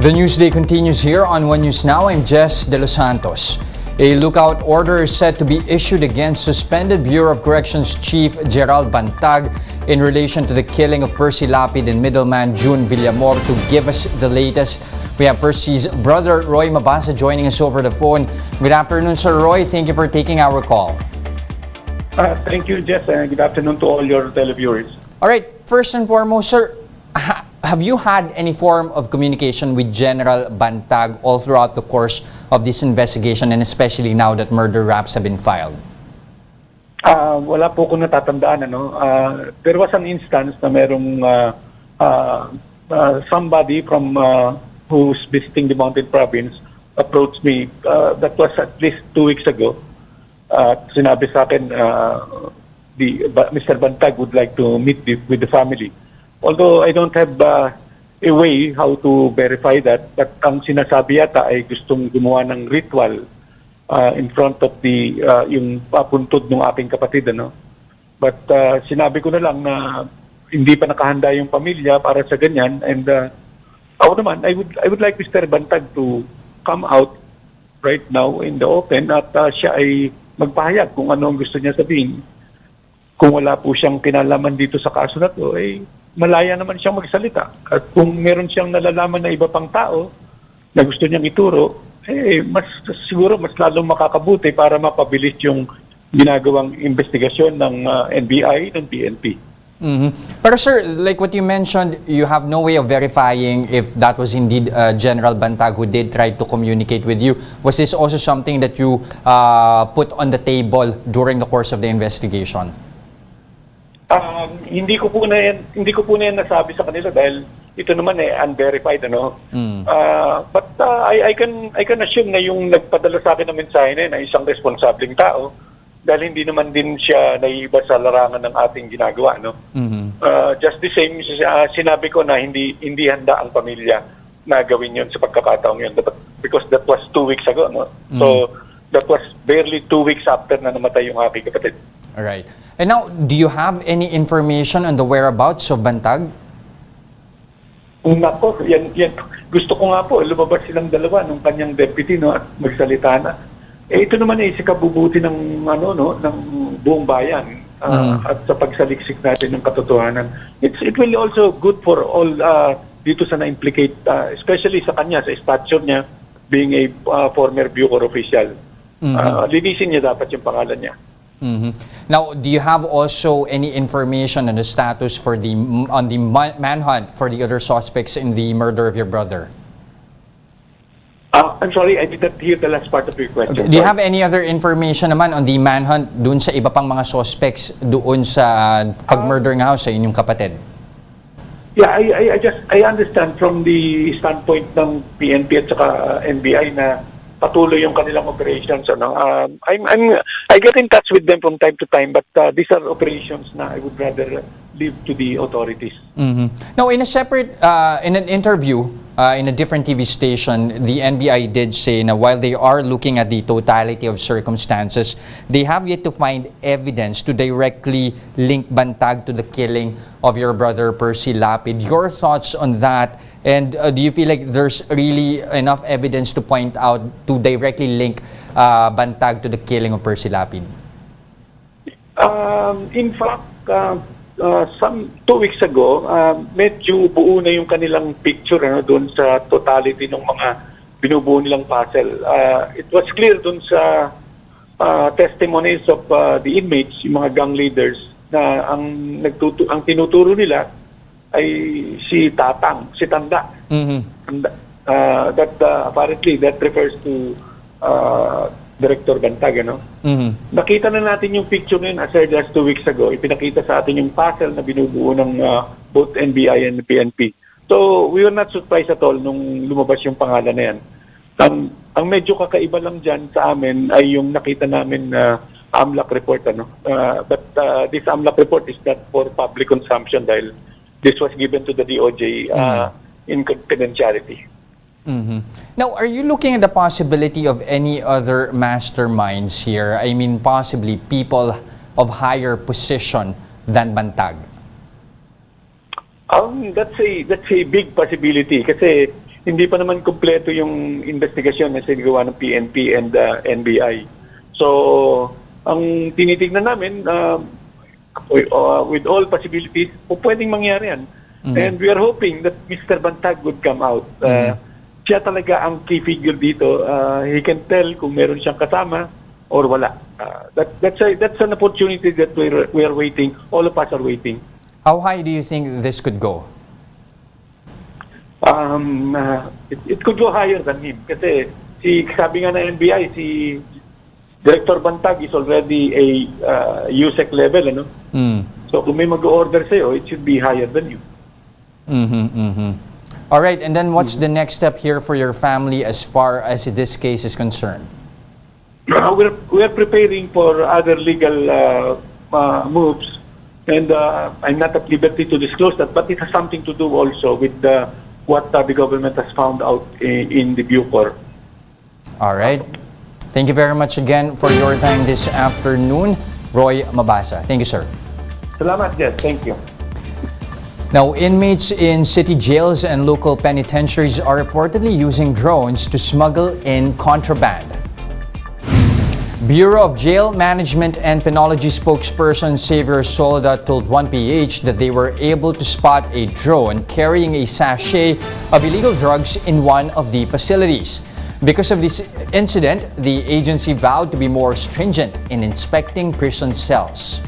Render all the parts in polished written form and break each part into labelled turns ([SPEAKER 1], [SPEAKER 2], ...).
[SPEAKER 1] The Newsday continues here on One News Now. I'm Jess De Los Santos. A lookout order is set to be issued against suspended Bureau of Corrections Chief Gerald Bantag in relation to the killing of Percy Lapid and middleman June Villamor. To give us the latest, we have Percy's brother Roy Mabasa joining us over the phone. Good afternoon, Sir Roy. Thank you for taking our call.
[SPEAKER 2] Thank you, Jess, and good afternoon to all your televiewers.
[SPEAKER 1] All right, first and foremost, sir, have you had any form of communication with General Bantag all throughout the course of this investigation, and especially now that murder raps have been filed?
[SPEAKER 2] Wala po ko natatandaan. There was an instance na merong somebody from who's visiting the Mountain Province approached me. That was at least 2 weeks ago. Sinabi sa akin, Mr. Bantag would like to meet with the family. Although I don't have a way how to verify that, but ang sinasabi yata ay gustong gumawa ng ritual in front of the yung papuntod ng aking kapatid, But sinabi ko na lang na hindi pa nakahanda yung pamilya para sa ganyan, and ako naman, I would like Mr. Bantag to come out right now in the open at siya ay magpahayag kung ano ang gusto niya sabihin. Kung wala po siyang kinalaman dito sa kaso na to, malaya naman siyang magsalita. At kung meron siyang nalalaman na iba pang tao na gusto niyang ituro, siguro mas lalong makakabuti para mapabilis yung ginagawang investigasyon ng NBI ng PNP.
[SPEAKER 1] Pero sir, like what you mentioned, you have no way of verifying if that was indeed General Bantag who did try to communicate with you. Was this also something that you put on the table during the course of the investigation?
[SPEAKER 2] Hindi ko po na yan nasabi sa kanila dahil ito naman unverified, But I can assume na yung nagpadala sa akin ng mensahe na isang responsableng tao dahil hindi naman din siya naiiba sa larangan ng ating ginagawa, Just the same, sinabi ko na hindi handa ang pamilya na gawin yun sa pagkakataong yun because that was 2 weeks ago, So that was barely 2 weeks after na namatay yung aking kapatid.
[SPEAKER 1] All right. And now, do you have any information on the whereabouts of Bantag?
[SPEAKER 2] Nako, yan. Gusto ko nga po, lumabas silang dalawa ng kanyang deputy, at magsalita na. Ito naman si kabubuti ng, ng buong bayan at sa pagsaliksik natin ng katotohanan. It will also good for all dito sa na-implicate, especially sa kanya, sa stature niya, being a former BuCor official. Linisin niya dapat yung pangalan niya.
[SPEAKER 1] Now, do you have also any information on the status for on the manhunt for the other suspects in the murder of your brother?
[SPEAKER 2] I'm sorry, I didn't hear the last part of your question.
[SPEAKER 1] Okay. Do you have any other information naman on the manhunt doon sa iba pang mga suspects doon sa pag-murder nga sa inyong kapatid?
[SPEAKER 2] Yeah, I understand from the standpoint ng PNP at saka NBI na patuloy yung kanilang operations. I get in touch with them from time to time, but these are operations na I would rather leave to the authorities.
[SPEAKER 1] Now, in a separate, in an interview in a different TV station, the NBI did say na while they are looking at the totality of circumstances, they have yet to find evidence to directly link Bantag to the killing of your brother Percy Lapid. Your thoughts on that? And do you feel like there's really enough evidence to point out to directly link Bantag to the killing of Percy Lapid?
[SPEAKER 2] In fact, 2 weeks ago, medyo buo na yung kanilang picture doon sa totality ng mga binubuo nilang puzzle. It was clear doon sa testimonies of the inmates, yung mga gang leaders, na ang tinuturo nila ay si Tanda. That apparently that refers to Director Bantag, Nakita na natin yung picture ngayon as early as 2 weeks ago. Ipinakita sa atin yung puzzle na binubuo ng both NBI and PNP. So, we were not surprised at all nung lumabas yung pangalan na yan. Ang medyo kakaiba lang dyan sa amin ay yung nakita namin na AMLAC report, But this AMLAC report is not for public consumption dahil this was given to the DOJ in confidentiality.
[SPEAKER 1] Now, are you looking at the possibility of any other masterminds here? I mean, possibly people of higher position than Bantag?
[SPEAKER 2] That's a big possibility kasi hindi pa naman kumpleto yung investigasyon na sinagawa ng PNP and NBI. So, ang tinitignan namin, with all possibilities, pwedeng mangyari yan. And we are hoping that Mr. Bantag would come out. Siya talaga ang key figure dito. He can tell kung meron siyang kasama or wala. That's an opportunity that we are waiting. All of us are waiting.
[SPEAKER 1] How high do you think this could go?
[SPEAKER 2] It could go higher than him. Kasi sabi nga ng NBI, si Director Bantag is already a USEC level. Ano? So kung may mag-order sa'yo, it should be higher than you.
[SPEAKER 1] All right, and then what's the next step here for your family as far as this case is concerned?
[SPEAKER 2] We're preparing for other legal moves, and I'm not at liberty to disclose that, but it has something to do also with what the government has found out in the BuCor.
[SPEAKER 1] All right. Thank you very much again for your time this afternoon, Roy Mabasa. Thank you, sir.
[SPEAKER 2] Salamat, Jess. Thank you.
[SPEAKER 1] Now, inmates in city jails and local penitentiaries are reportedly using drones to smuggle in contraband. Bureau of Jail Management and Penology spokesperson Xavier Solda told 1PH that they were able to spot a drone carrying a sachet of illegal drugs in one of the facilities. Because of this incident, the agency vowed to be more stringent in inspecting prison cells.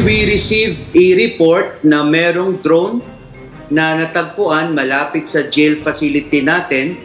[SPEAKER 3] We received a report na merong drone na natagpuan malapit sa jail facility natin.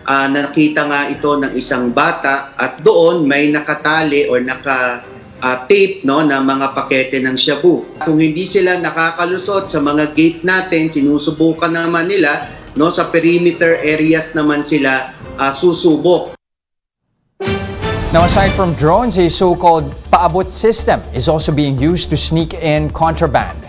[SPEAKER 3] Nakita nga ito ng isang bata at doon may nakatali or naka-tape na mga pakete ng shabu. Kung hindi sila nakakalusot sa mga gate natin, sinusubukan naman nila, sa perimeter areas naman sila susubok.
[SPEAKER 1] Now, aside from drones, a so-called paabot system is also being used to sneak in contraband.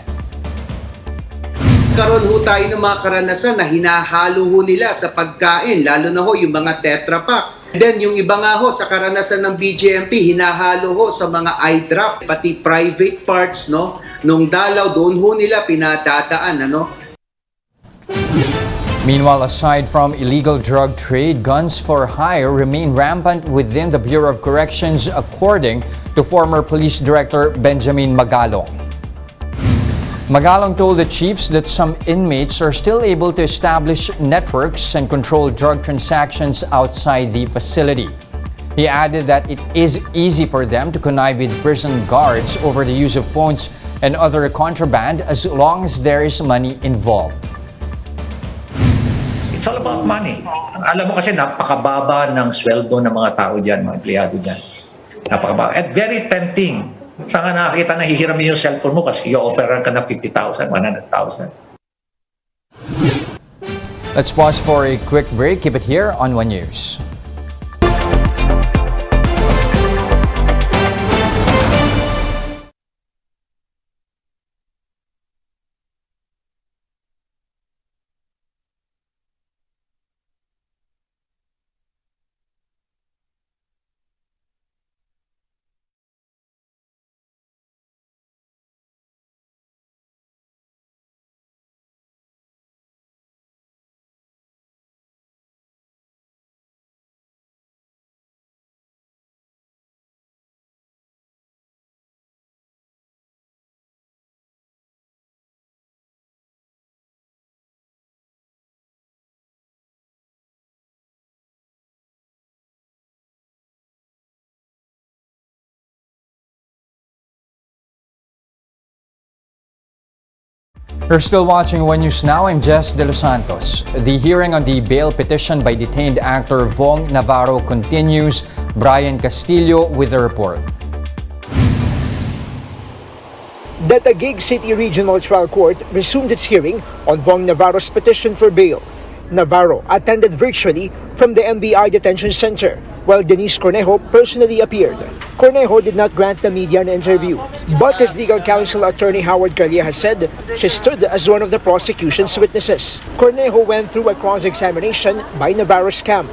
[SPEAKER 3] Karoon ho tayo ng mga karanasan na hinahalo ho nila sa pagkain, lalo na ho yung mga Tetra Paks. Then yung iba nga ho sa karanasan ng BJMP, hinahalo ho sa mga eye drop, pati private parts, nung dalaw, doon ho nila pinadadaan,
[SPEAKER 1] Meanwhile, aside from illegal drug trade, guns for hire remain rampant within the Bureau of Corrections, according to former Police Director Benjamin Magalong. Magalong told the chiefs that some inmates are still able to establish networks and control drug transactions outside the facility. He added that it is easy for them to connive with prison guards over the use of phones and other contraband as long as there is money involved.
[SPEAKER 4] It's all about money. Alam mo kasi napakababa ng sweldo ng mga tao dyan, mga empleyado dyan. Napakababa. At very tempting. Saan ka nakakita na hihiramin yung cellphone mo kasi i-offeran ka ng 50,000, 100,000.
[SPEAKER 1] Let's pause for a quick break. Keep it here on One News. You're still watching One News Now. I'm Jess De Los Santos. The hearing on the bail petition by detained actor Vong Navarro continues. Brian Castillo with the report.
[SPEAKER 5] The Taguig City Regional Trial Court resumed its hearing on Vong Navarro's petition for bail. Navarro attended virtually from the NBI Detention Center, while Denise Cornejo personally appeared. Cornejo did not grant the media an interview, but his legal counsel, attorney Howard Carlia, has said she stood as one of the prosecution's witnesses. Cornejo went through a cross-examination by Navarro's camp.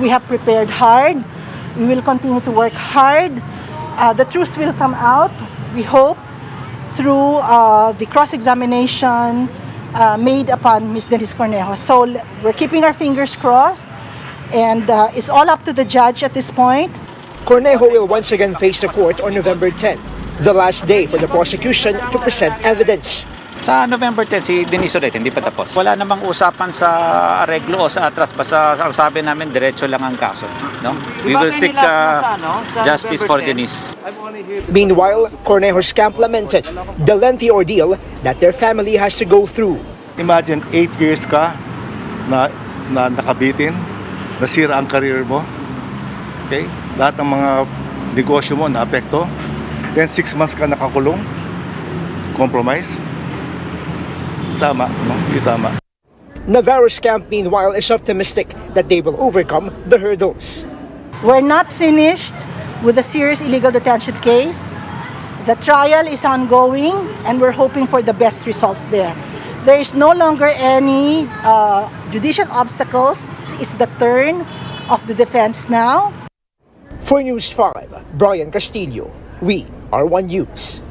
[SPEAKER 6] We have prepared hard. We will continue to work hard. The truth will come out, we hope, through the cross-examination, made upon Ms. Denise Cornejo. So we're keeping our fingers crossed, and it's all up to the judge at this point.
[SPEAKER 5] Cornejo will once again face the court on November 10, the last day for the prosecution to present evidence.
[SPEAKER 7] Sa November 10, si Denise ulit, hindi pa tapos. Wala namang usapan sa areglo o sa atras. Basta ang sabi namin, diretso lang ang kaso. No? We will seek justice for Denise.
[SPEAKER 5] Meanwhile, Cornejo's camp lamented the lengthy ordeal that their family has to go through.
[SPEAKER 8] Imagine 8 years ka na nakabitin, nasira ang career mo. Okay? Lahat ng mga negosyo mo naapekto. Then 6 months ka nakakulong. Compromise. Tama, no? Hindi tama.
[SPEAKER 5] Navarro's camp, meanwhile, is optimistic that they will overcome the hurdles.
[SPEAKER 6] We're not finished with the serious illegal detention case. The trial is ongoing, and we're hoping for the best results there. There is no longer any judicial obstacles. It's the turn of the defense now.
[SPEAKER 5] For News 5, Brian Castillo, we are One News.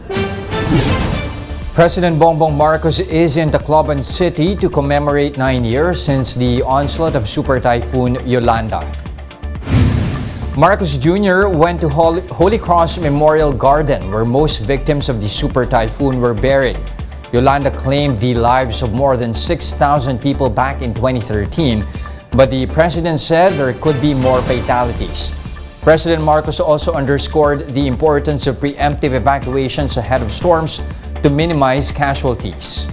[SPEAKER 1] President Bongbong Marcos is in Tacloban City to commemorate 9 years since the onslaught of Super Typhoon Yolanda. Marcos Jr. went to Holy Cross Memorial Garden, where most victims of the Super Typhoon were buried. Yolanda claimed the lives of more than 6,000 people back in 2013, but the president said there could be more fatalities. President Marcos also underscored the importance of preemptive evacuations ahead of storms to minimize casualties.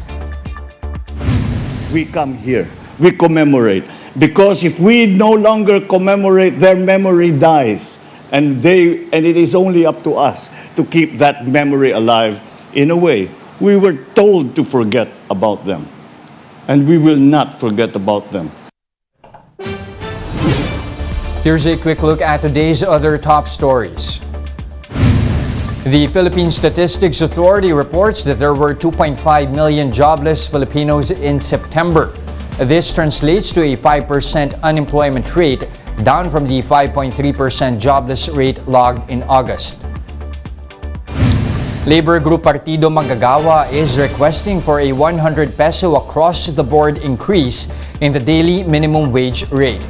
[SPEAKER 9] We come here, we commemorate, because if we no longer commemorate, their memory dies, and it is only up to us to keep that memory alive. In a way, we were told to forget about them, and we will not forget about them.
[SPEAKER 1] Here's a quick look at today's other top stories. The Philippine Statistics Authority reports that there were 2.5 million jobless Filipinos in September. This translates to a 5% unemployment rate, down from the 5.3% jobless rate logged in August. Labor Group Partido Manggagawa is requesting for a 100 peso across-the-board increase in the daily minimum wage rate.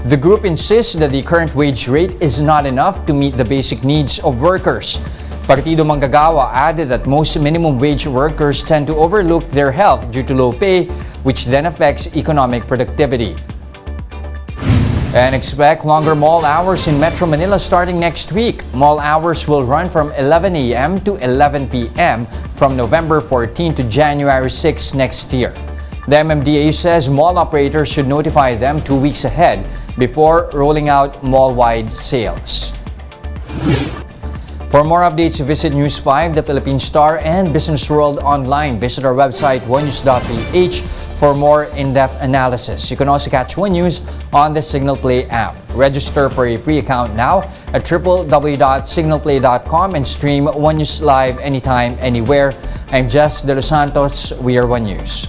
[SPEAKER 1] The group insists that the current wage rate is not enough to meet the basic needs of workers. Partido Manggagawa added that most minimum wage workers tend to overlook their health due to low pay, which then affects economic productivity. And expect longer mall hours in Metro Manila starting next week. Mall hours will run from 11 a.m. to 11 p.m. from November 14 to January 6 next year. The MMDA says mall operators should notify them 2 weeks ahead before rolling out mall-wide sales. For more updates, visit News 5, The Philippine Star, and Business World online. Visit our website, onenews.ph, for more in-depth analysis. You can also catch One News on the Signal Play app. Register for a free account now at www.signalplay.com and stream One News live anytime, anywhere. I'm Jess De Los Santos. We are One News.